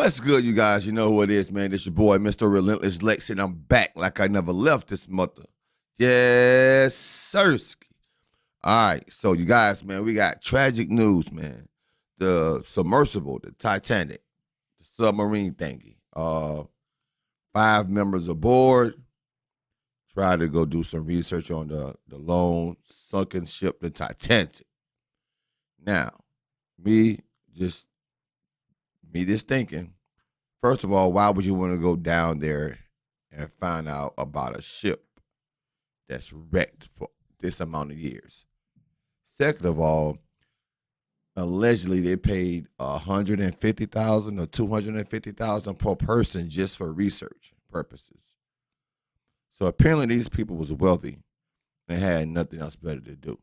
What's good, you guys? You know who it is, man. It's your boy, Mr. Relentless Lex, and I'm back like I never left this mother. Yes, sirski. All right, so you guys, man, we got tragic news, man. The submersible, the Titanic, the submarine thingy. 5 members aboard. Tried to go do some research on the lone sunken ship, the Titanic. Now, me just thinking. First of all, why would you want to go down there and find out about a ship that's wrecked for this amount of years? Second of all, allegedly they paid $150,000 or $250,000 per person just for research purposes. So apparently these people was wealthy and had nothing else better to do.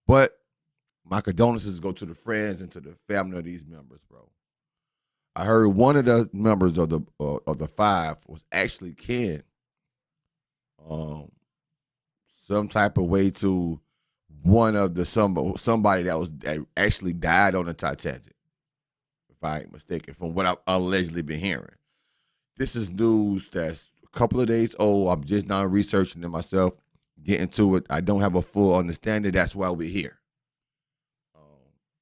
But my condolences go to the friends and to the family of these members, bro. I heard one of the members of the 5 was actually kin, some type of way to one of the somebody that actually died on the Titanic, if I ain't mistaken, from what I've allegedly been hearing. This is news that's a couple of days old. I'm just now researching it myself, getting to it. I don't have a full understanding. That's why we're here.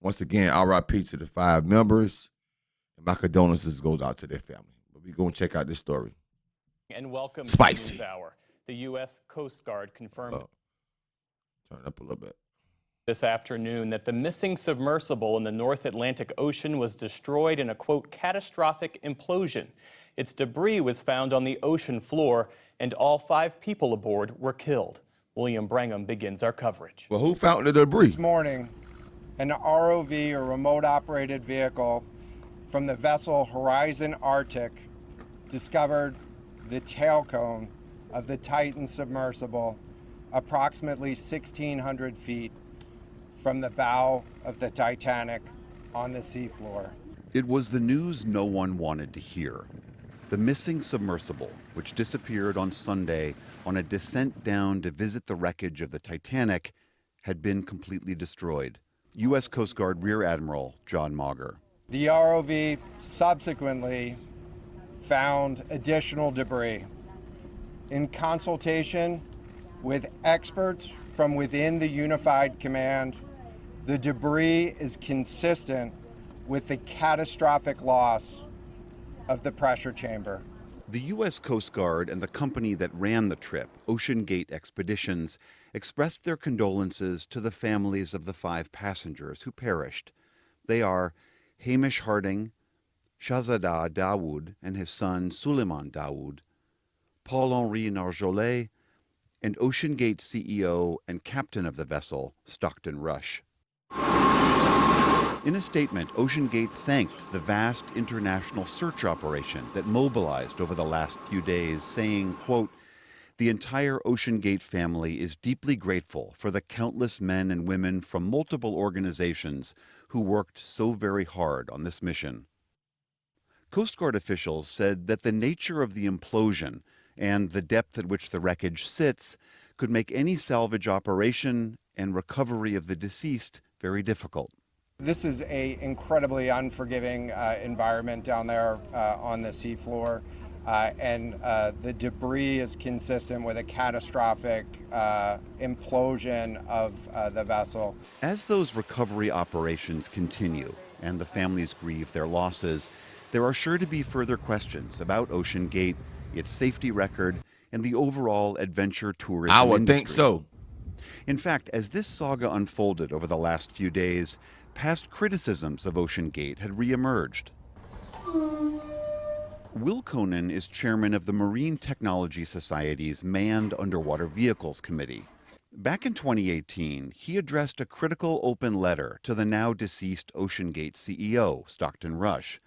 Once again, RIP to the 5 members. My condolences goes out to their family. But we're going to check out this story. And welcome Spicy. to the News Hour. The U.S. Coast Guard confirmed turn it up a little bit this afternoon that the missing submersible in the North Atlantic Ocean was destroyed in a, quote, catastrophic implosion. Its debris was found on the ocean floor, and all 5 people aboard were killed. William Brangham begins our coverage. Well, who found the debris? This morning, an ROV, or remote-operated vehicle, from the vessel Horizon Arctic discovered the tail cone of the Titan submersible approximately 1,600 feet from the bow of the Titanic on the seafloor. It was the news no one wanted to hear. The missing submersible, which disappeared on Sunday on a descent down to visit the wreckage of the Titanic, had been completely destroyed. U.S. Coast Guard Rear Admiral John Mauger. The ROV subsequently found additional debris. In consultation with experts from within the Unified Command, the debris is consistent with the catastrophic loss of the pressure chamber. The U.S. Coast Guard and the company that ran the trip, Ocean Gate Expeditions, expressed their condolences to the families of the 5 passengers who perished. They are Hamish Harding, Shahzada Dawood and his son Suleiman Dawood, Paul-Henri Narjolet, and Ocean Gate CEO and captain of the vessel, Stockton Rush. In a statement, Ocean Gate thanked the vast international search operation that mobilized over the last few days, saying, quote, "The entire Ocean Gate family is deeply grateful for the countless men and women from multiple organizations who worked so very hard on this mission." Coast Guard officials said that the nature of the implosion and the depth at which the wreckage sits could make any salvage operation and recovery of the deceased very difficult. This is an incredibly unforgiving environment down there on the seafloor. And the debris is consistent with a catastrophic implosion of the vessel. As those recovery operations continue and the families grieve their losses, there are sure to be further questions about Ocean Gate, its safety record, and the overall adventure tourism I would industry. think so. In fact, as this saga unfolded over the last few days, past criticisms of Ocean Gate had reemerged. Will Conan is chairman of the Marine Technology Society's Manned Underwater Vehicles Committee. Back in 2018, he addressed a critical open letter to the now deceased Ocean Gate CEO, Stockton Rush.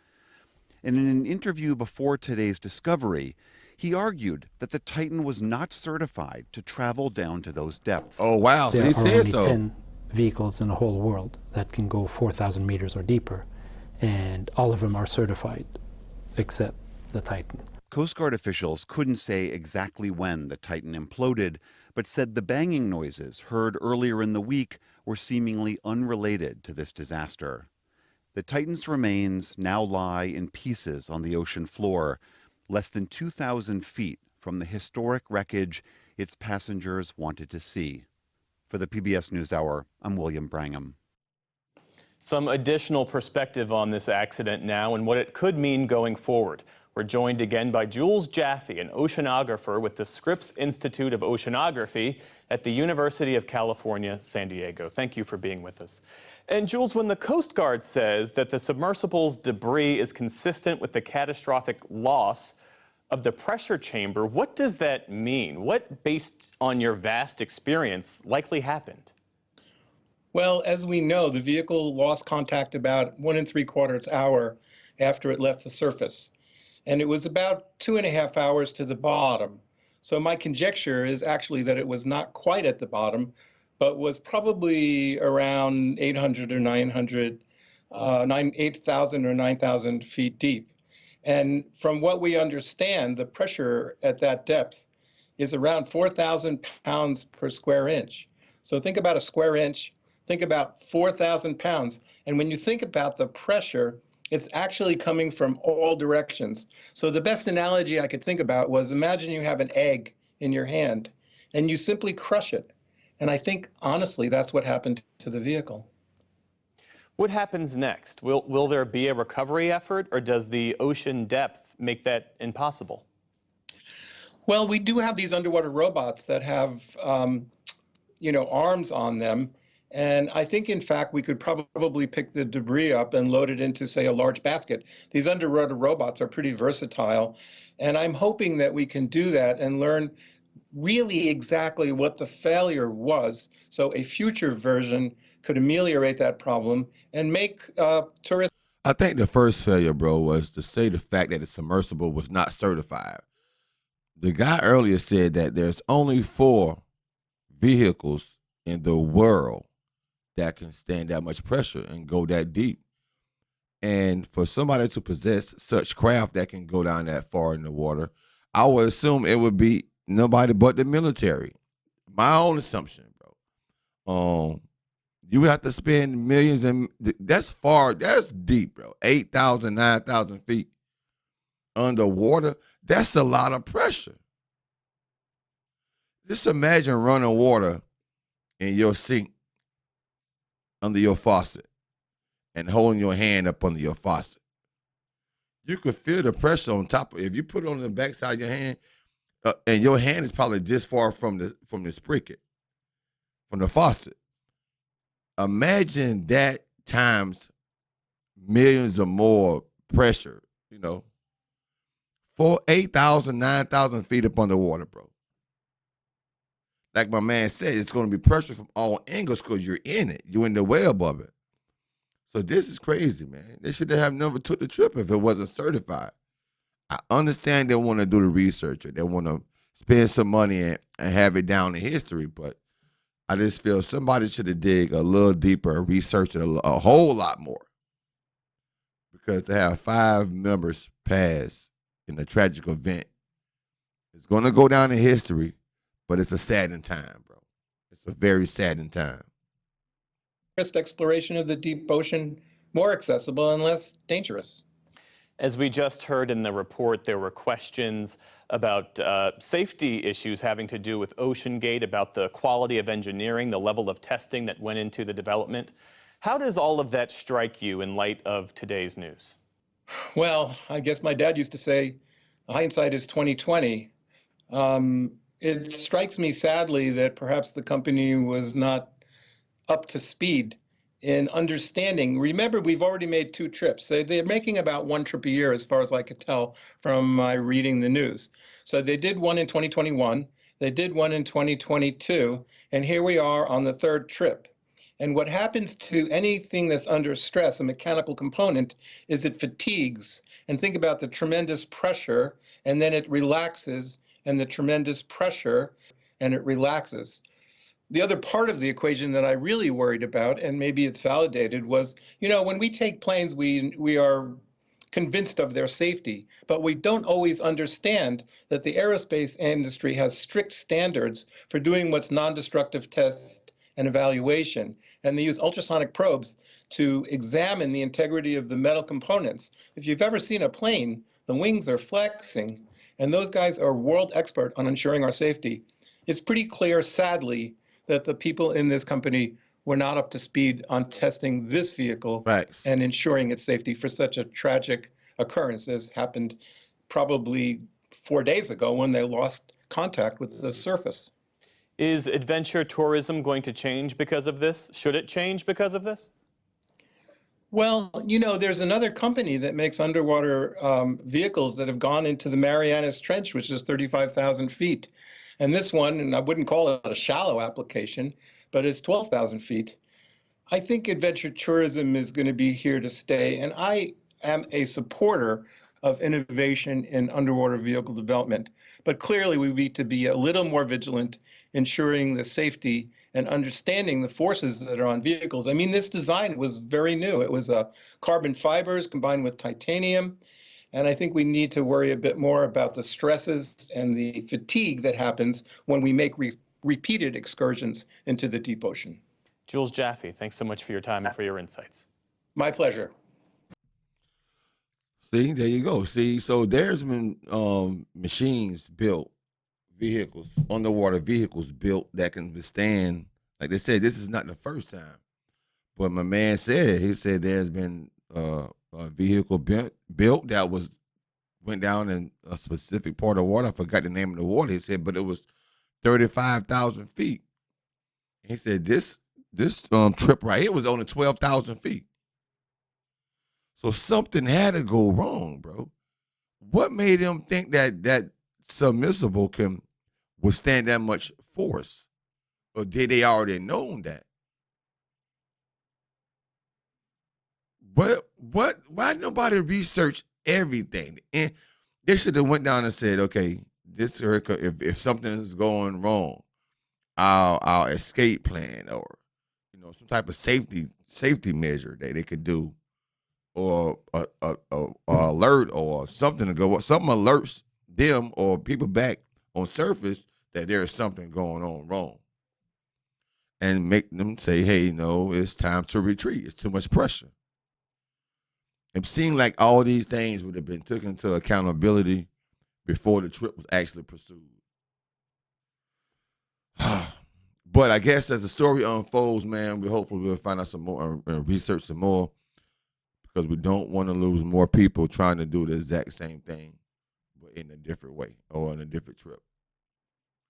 And in an interview before today's discovery, he argued that the Titan was not certified to travel down to those depths. Oh, wow. So There he are said only so. 10 vehicles in the whole world that can go 4,000 meters or deeper, and all of them are certified except the Titan. Coast Guard officials couldn't say exactly when the Titan imploded, but said the banging noises heard earlier in the week were seemingly unrelated to this disaster. The Titan's remains now lie in pieces on the ocean floor, less than 2,000 feet from the historic wreckage its passengers wanted to see. For the PBS NewsHour, I'm William Brangham. Some additional perspective on this accident now and what it could mean going forward. We're joined again by Jules Jaffe, an oceanographer with the Scripps Institute of Oceanography at the University of California, San Diego. Thank you for being with us. And Jules, when the Coast Guard says that the submersible's debris is consistent with the catastrophic loss of the pressure chamber, what does that mean? What, based on your vast experience, likely happened? Well, as we know, the vehicle lost contact about 1 3/4 hour after it left the surface. And it was about 2.5 hours to the bottom. So my conjecture is actually that it was not quite at the bottom, but was probably around 800 or 900, 8,000 or 9,000 feet deep. And from what we understand, the pressure at that depth is around 4,000 pounds per square inch. So think about a square inch. Think about 4,000 pounds. And when you think about the pressure, it's actually coming from all directions. So the best analogy I could think about was, imagine you have an egg in your hand and you simply crush it. And I think, honestly, that's what happened to the vehicle. What happens next? Will there be a recovery effort, or does the ocean depth make that impossible? Well, we do have these underwater robots that have, arms on them. And I think, in fact, we could probably pick the debris up and load it into, say, a large basket. These underwater robots are pretty versatile. And I'm hoping that we can do that and learn really exactly what the failure was, so a future version could ameliorate that problem and make tourists. I think the first failure, bro, was to say the fact that the submersible was not certified. The guy earlier said that there's only 4 vehicles in the world that can stand that much pressure and go that deep. And for somebody to possess such craft that can go down that far in the water, I would assume it would be nobody but the military. My own assumption, bro. You would have to spend millions, and that's far, that's deep, bro. 8,000, 9,000 feet underwater. That's a lot of pressure. Just imagine running water in your sink under your faucet and holding your hand up under your faucet. You could feel the pressure on top of it. If you put it on the backside of your hand, and your hand is probably this far from the spigot, from the faucet. Imagine that times millions or more pressure, for 8,000, 9,000 feet up underwater, bro. Like my man said, it's going to be pressure from all angles because you're in it. You're in the web of it. So this is crazy, man. They should have never took the trip if it wasn't certified. I understand they want to do the research. They want to spend some money and have it down in history, but I just feel somebody should have dig a little deeper and researched it a whole lot more. Because to have 5 members pass in a tragic event, it's going to go down in history, but it's a saddening time, bro. It's a very saddening time. Exploration of the deep ocean more accessible and less dangerous. As we just heard in the report, there were questions about safety issues having to do with OceanGate, about the quality of engineering, the level of testing that went into the development. How does all of that strike you in light of today's news? Well, I guess my dad used to say, hindsight is 20/20. It strikes me sadly that perhaps the company was not up to speed in understanding. Remember, we've already made 2 trips. They're making about 1 trip a year, as far as I could tell from my reading the news. So they did one in 2021, they did one in 2022, and here we are on the 3rd trip. And what happens to anything that's under stress, a mechanical component, is it fatigues. And think about the tremendous pressure, and then it relaxes, and the tremendous pressure, and it relaxes. The other part of the equation that I really worried about, and maybe it's validated, was, when we take planes, we are convinced of their safety, but we don't always understand that the aerospace industry has strict standards for doing what's non-destructive tests and evaluation. and they use ultrasonic probes to examine the integrity of the metal components. If you've ever seen a plane, the wings are flexing, and those guys are world expert on ensuring our safety. It's pretty clear, sadly, that the people in this company were not up to speed on testing this vehicle Facts. and ensuring its safety for such a tragic occurrence as happened probably 4 days ago when they lost contact with the surface. Is adventure tourism going to change because of this? Should it change because of this? Well, you know, there's another company that makes underwater vehicles that have gone into the Marianas Trench, which is 35,000 feet. And this one, and I wouldn't call it a shallow application, but it's 12,000 feet. I think adventure tourism is going to be here to stay. And I am a supporter of innovation in underwater vehicle development. But clearly, we need to be a little more vigilant, ensuring the safety and understanding the forces that are on vehicles. I mean, this design was very new. It was carbon fibers combined with titanium. And I think we need to worry a bit more about the stresses and the fatigue that happens when we make repeated excursions into the deep ocean. Jules Jaffe, thanks so much for your time and for your insights. My pleasure. See, there you go. See, so there's been machines built, vehicles, underwater vehicles built that can withstand. Like they said, this is not the first time. But my man said, he said there's been a vehicle built that went down in a specific part of water. I forgot the name of the water. He said, but it was 35,000 feet. He said this trip right here was only 12,000 feet. So something had to go wrong, bro. What made them think that submersible can withstand that much force? Or did they already know that? Why nobody research everything? And they should have went down and said, okay, this if something is going wrong, our escape plan or some type of safety measure that they could do, or a alert or something to go. Something alerts them or people back on surface that there is something going on wrong, and make them say, hey, it's time to retreat. It's too much pressure. It seemed like all these things would have been taken into accountability before the trip was actually pursued. But I guess as the story unfolds, man, hopefully we'll find out some more and research some more, because we don't want to lose more people trying to do the exact same thing, but in a different way or on a different trip,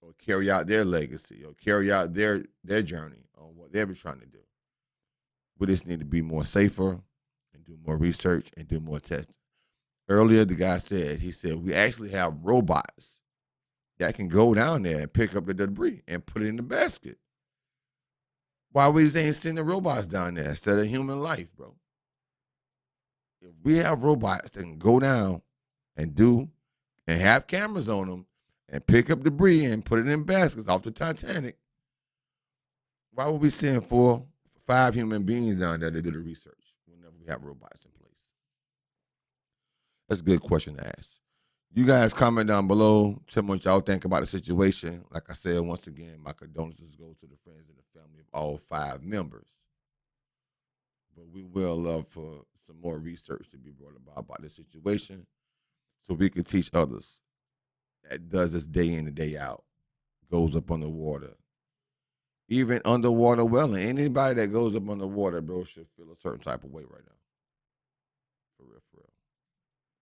or carry out their legacy or carry out their journey on what they were trying to do. We just need to be more safer and do more research and do more testing. Earlier, the guy said, we actually have robots that can go down there and pick up the debris and put it in the basket. Why we ain't sending robots down there instead of human life, bro? If we have robots that can go down and have cameras on them and pick up debris and put it in baskets off the Titanic, why would we send 5 human beings down there to do the research whenever we have robots in place? That's a good question to ask. You guys comment down below. Tell me what y'all think about the situation. Like I said, once again, my condolences go to the friends and the family of all 5 members. But we will love for some more research to be brought about this situation, so we can teach others that does this day in and day out, goes up underwater, even underwater welling. Anybody that goes up underwater, bro, should feel a certain type of way right now. For real, for real.